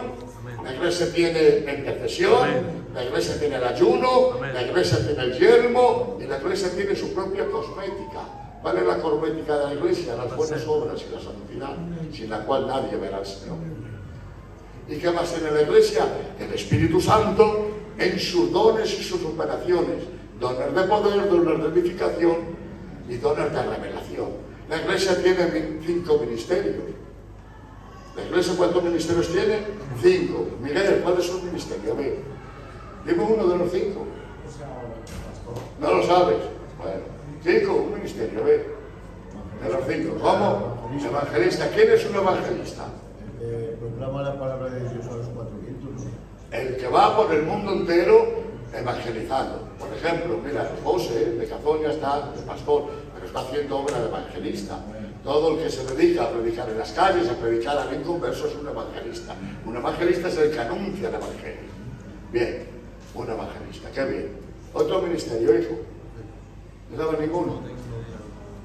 la iglesia tiene la intercesión, Amén. la iglesia tiene el ayuno, Amén. la iglesia tiene el yermo y la iglesia tiene su propia cosmética. ¿Cuál es la cosmética de la iglesia? Las buenas obras y la santidad, sin la cual nadie verá al Señor. ¿Y qué más tiene la iglesia? El Espíritu Santo en sus dones y sus operaciones. Dones de poder, dones de edificación y dones de revelación. La iglesia tiene 5 ministerios. ¿La iglesia cuántos ministerios tiene? 5. Miguel, ¿cuál es su ministerio? A ver, dime uno de los 5. ¿No lo sabes? Bueno, 5, un ministerio, a ver. De los 5. ¿Cómo? Evangelista. ¿Quién es un evangelista? Proclama la palabra de Dios a los 4 vientos. El que va por el mundo entero evangelizando. Por ejemplo, mira, José de Cazonia está de pastor, pero está haciendo obra de evangelista. Todo el que se dedica a predicar en las calles, a predicar al inconverso, es un evangelista. Un evangelista es el que anuncia el evangelio. Bien, un evangelista, qué bien. Otro ministerio, hijo. ¿No sabe ninguno?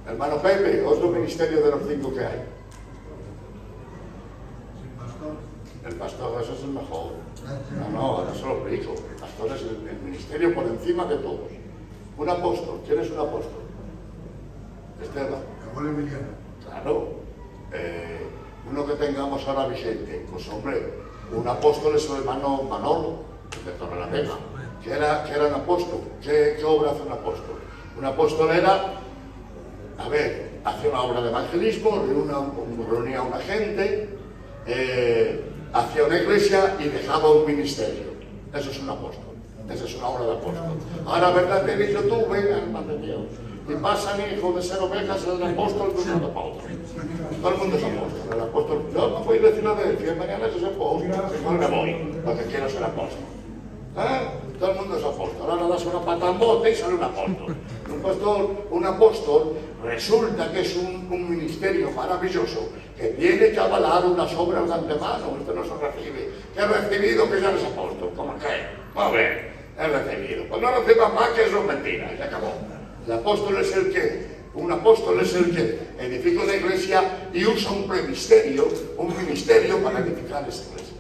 Hermano Pepe, otro ministerio de los 5 que hay. El pastor, eso es el mejor. No, ahora se lo explico. El pastor es el ministerio por encima de todos. Un apóstol. ¿Quién es un apóstol? Esteban. Claro. Uno que tengamos ahora vigente. Pues hombre, un apóstol es el hermano Manolo, de Torrelavega. ¿Qué era un apóstol? ¿Qué obra hace un apóstol? Un apóstol era, a ver, hacía una obra de evangelismo, reunía a una gente, hacía una iglesia y dejaba un ministerio. Eso es un apóstol. Esa es una obra de apóstol. Ahora, ¿verdad? Tenéis YouTube, hermano de Dios. Y pasan, hijo, de ser ovejas al apóstol de un lado para otro. Todo el mundo es apóstol. El apóstol, yo no voy a decir nada de decir, mañana es apóstol. No me voy, porque quiero ser apóstol. Todo el mundo es apóstol. Ahora das una pata en bote y sale un apóstol. Un apóstol resulta que es un ministerio maravilloso que tiene que avalar unas obras de antemano. Esto no se recibe. ¿Qué he recibido que ya eres apóstol? ¿Cómo qué? A ver, he recibido. Pues no recibas más, que eso es mentira. Y se acabó. El apóstol es el que, un apóstol es el que edifica una iglesia y usa un ministerio para edificar esa iglesia.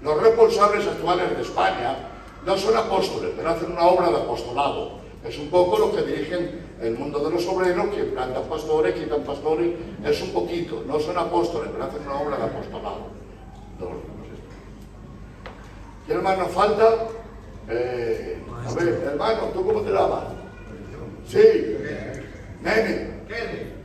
Los responsables actuales de España no son apóstoles, pero hacen una obra de apostolado. Es un poco lo que dirigen el mundo de los obreros, que plantan pastores, quitan pastores, es un poquito, no son apóstoles, pero hacen una obra de apostolado. Y hermano, falta, a ver, hermano, ¿tú cómo te llamas? Sí, nene,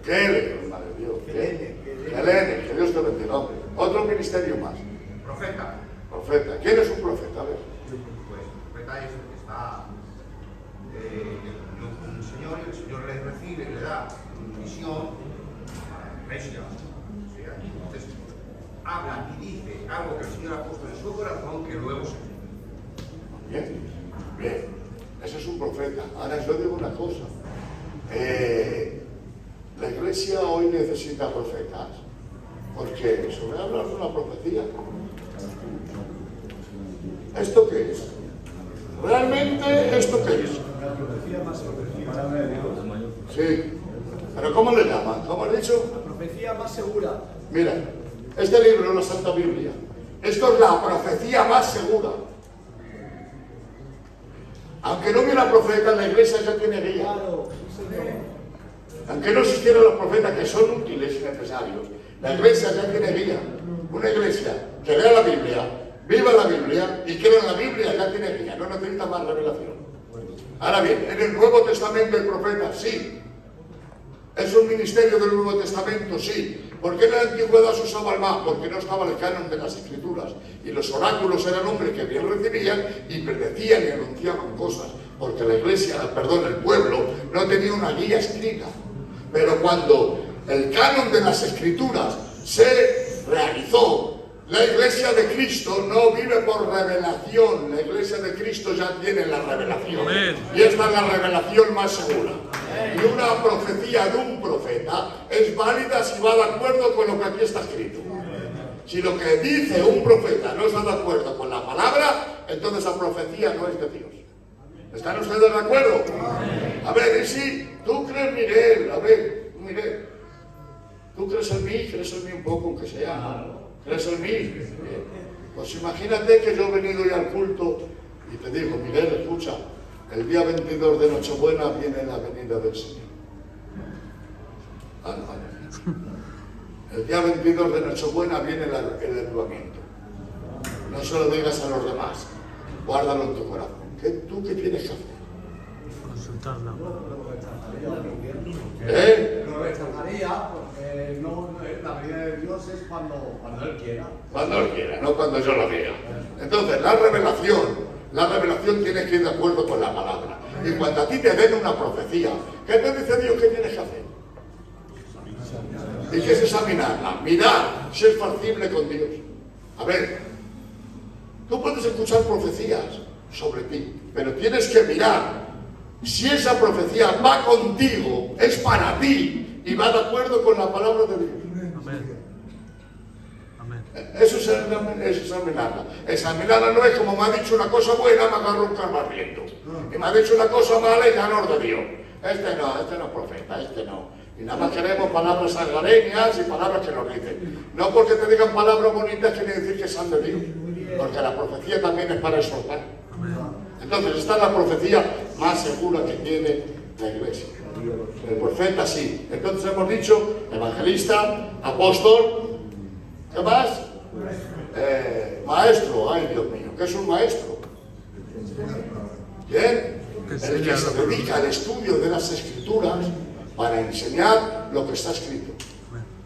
Kele, madre de Dios, Kelene, que Dios te bendiga, hombre. Otro ministerio más. Profeta. Profeta, ¿quién es un profeta? A ver. Pues profeta es el que está con el Señor, y el Señor le recibe, le da visión a la iglesia. ¿Sí? Entonces, habla y dice algo que el Señor ha puesto en su corazón que luego se Bien, bien. Ese es un profeta. Ahora yo digo una cosa. La iglesia hoy necesita profetas. Porque se va a hablar de una profecía. ¿Esto qué es? ¿Realmente esto qué es? La profecía más palabra de Dios. Sí. ¿Pero cómo le llaman? ¿Cómo has dicho? La profecía más segura. Mira, este libro es la Santa Biblia. Esto es la profecía más segura. Aunque no hubiera profeta, la iglesia ya tiene guía. Claro, sí, señor. Aunque no existieran los profetas, que son útiles y necesarios, la iglesia ya tiene guía. Una iglesia que lea la Biblia, viva la Biblia y crea en la Biblia ya tiene guía, no necesita más revelación. Ahora bien, en el Nuevo Testamento hay profetas, sí. ¿Es un ministerio del Nuevo Testamento? Sí. ¿Por qué en la antigüedad se usaba más? Porque no estaba el canon de las Escrituras. Y los oráculos eran hombres que bien recibían y predecían y anunciaban cosas. Porque la iglesia, perdón, el pueblo, no tenía una guía escrita. Pero cuando el canon de las Escrituras se realizó, la iglesia de Cristo no vive por revelación. La iglesia de Cristo ya tiene la revelación. Y esta es la revelación más segura. Y una profecía de un profeta es válida si va de acuerdo con lo que aquí está escrito. Si lo que dice un profeta no está de acuerdo con la palabra, entonces la profecía no es de Dios. ¿Están ustedes de acuerdo? A ver, y si tú crees, Miguel, a ver, Miguel, tú crees en mí un poco, aunque sea, ¿crees en mí? Pues imagínate que yo he venido ya al culto y te digo, Miguel, escucha, el día 22 de Nochebuena viene la venida del Señor. El día 22 de Nochebuena viene el avivamiento. No se lo digas a los demás, guárdalo en tu corazón. ¿Tú qué tienes que hacer? Consultarla. Lo rechazaría porque la venida de Dios es cuando Él quiera. Cuando Él quiera, no cuando yo lo diga. Entonces, la revelación tiene que ir de acuerdo con la palabra. Y cuando a ti te den una profecía, ¿qué te dice Dios que tienes que hacer? Y que es examinarla, mirar si es factible con Dios. A ver, tú puedes escuchar profecías sobre ti, pero tienes que mirar si esa profecía va contigo, es para ti y va de acuerdo con la palabra de Dios. Eso es examinarla. Examinarla no es como me ha dicho una cosa buena, me agarro un carbarriento. Y me ha dicho una cosa mala y ya no es de Dios. Este no es profeta, este no. Y nada más queremos palabras algareñas y palabras que nos dicen. No porque te digan palabras bonitas quiere decir que sean de Dios. Porque la profecía también es para exhortar. Entonces esta es la profecía más segura que tiene la iglesia. El profeta sí. Entonces hemos dicho evangelista, apóstol, ¿qué más? Maestro, ay Dios mío, ¿qué es un maestro? ¿Quién? El que se dedica al estudio de las Escrituras para enseñar lo que está escrito.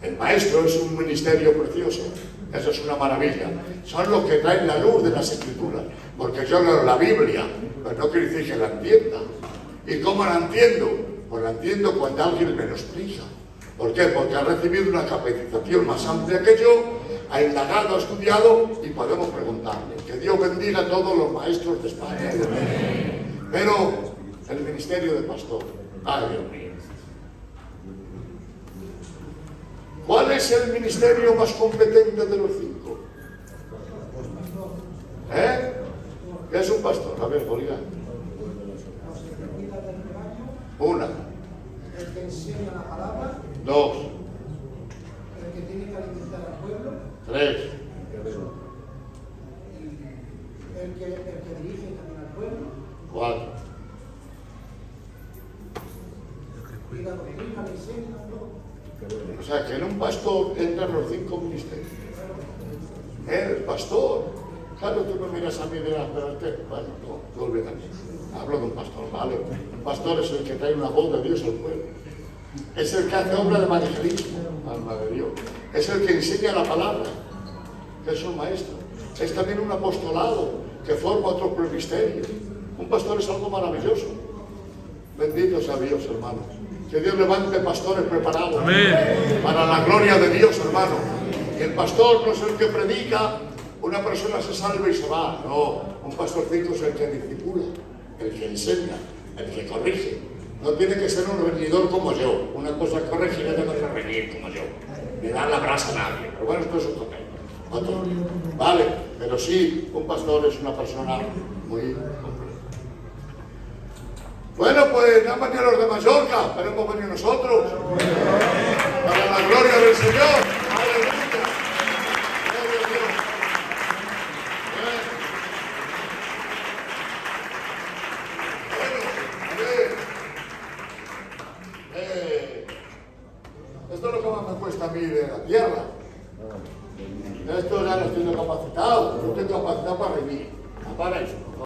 El maestro es un ministerio precioso, eso es una maravilla. Son los que traen la luz de las Escrituras, porque yo leo la Biblia, pero no quiere decir que la entienda. ¿Y cómo la entiendo? Pues la entiendo cuando alguien me lo explica. ¿Por qué? Porque ha recibido una capacitación más amplia que yo, ha indagado, ha estudiado y podemos preguntarle. Que Dios bendiga a todos los maestros de España y de México. Pero el ministerio de pastor, ay Dios mío. ¿Cuál es el ministerio más competente de los 5? ¿Qué es un pastor? A ver, Bolívar. Los que cuidan del rebaño, Una. el que enseña la palabra, 2. el que tiene que alimentar al pueblo, 3. el que dirige también al pueblo, 4. O sea, que en un pastor entran los 5 ministerios. El pastor. Claro, tú me miras a mí y dirás, pero bueno, no, tú olvídate. Hablo de un pastor, ¿vale? Un pastor es el que trae una voz de Dios al pueblo. Es el que hace obra de evangelismo, alma de Dios. Es el que enseña la palabra, que es un maestro. Es también un apostolado que forma otro ministerio. Un pastor es algo maravilloso. Bendito sea Dios, hermanos. Que Dios levante pastores preparados. Amén. Para la gloria de Dios, hermano. Y el pastor no es el que predica, una persona se salva y se va. No, un pastorcito es el que discipula, el que enseña, el que corrige. No tiene que ser un reñidor como yo. Una cosa es corregir y otra cosa es reñir como yo. Ni dar la brasa a nadie. Pero bueno, esto es otro tema. Otro. Vale, pero sí, un pastor es una persona muy completa. Bueno, pues no han venido los de Mallorca, pero hemos venido nosotros. Para la gloria del Señor. Aleluya. Gloria a Dios. Esto es lo que más me cuesta a mí de la tierra. Esto ya no estoy capacitado, no estoy capacitado para vivir. Para eso, por